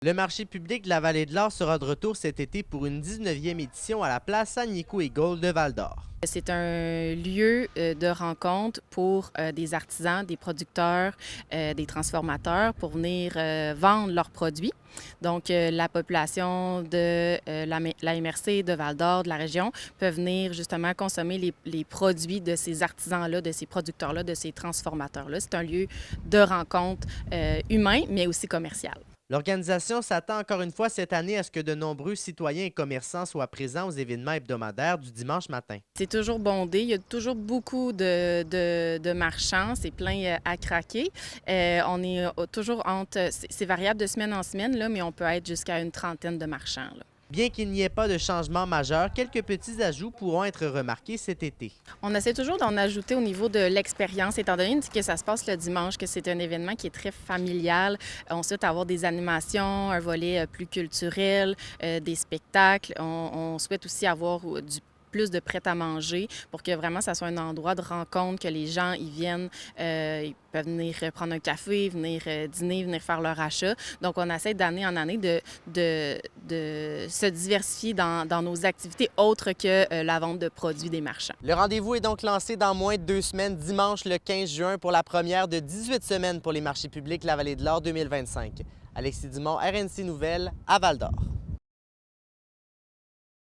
Le marché public de la Vallée de l'Or sera de retour cet été pour une 19e édition à la place Agnico et Gold de Val-d'Or. C'est un lieu de rencontre pour des artisans, des producteurs, des transformateurs pour venir vendre leurs produits. Donc, la population de la MRC, de Val-d'Or, de la région, peut venir justement consommer les produits de ces artisans-là, de ces producteurs-là, de ces transformateurs-là. C'est un lieu de rencontre humain, mais aussi commercial. L'organisation s'attend encore une fois cette année à ce que de nombreux citoyens et commerçants soient présents aux événements hebdomadaires du dimanche matin. C'est toujours bondé, il y a toujours beaucoup de marchands, c'est plein à craquer. On est toujours entre, c'est variable de semaine en semaine, là, mais on peut être jusqu'à une trentaine de marchands, là. Bien qu'il n'y ait pas de changement majeur, quelques petits ajouts pourront être remarqués cet été. On essaie toujours d'en ajouter au niveau de l'expérience, étant donné que ça se passe le dimanche, que c'est un événement qui est très familial. On souhaite avoir des animations, un volet plus culturel, des spectacles. On souhaite aussi avoir plus de prêt-à-manger pour que vraiment ça soit un endroit de rencontre, que les gens y viennent, ils peuvent venir prendre un café, venir dîner, venir faire leur achat. Donc, on essaie d'année en année de se diversifier dans nos activités autres que la vente de produits des marchands. Le rendez-vous est donc lancé dans moins de 2 semaines, dimanche le 15 juin, pour la première de 18 semaines pour les marchés publics La Vallée de l'Or 2025. Alexis Dumont, RNC Nouvelles, à Val-d'Or.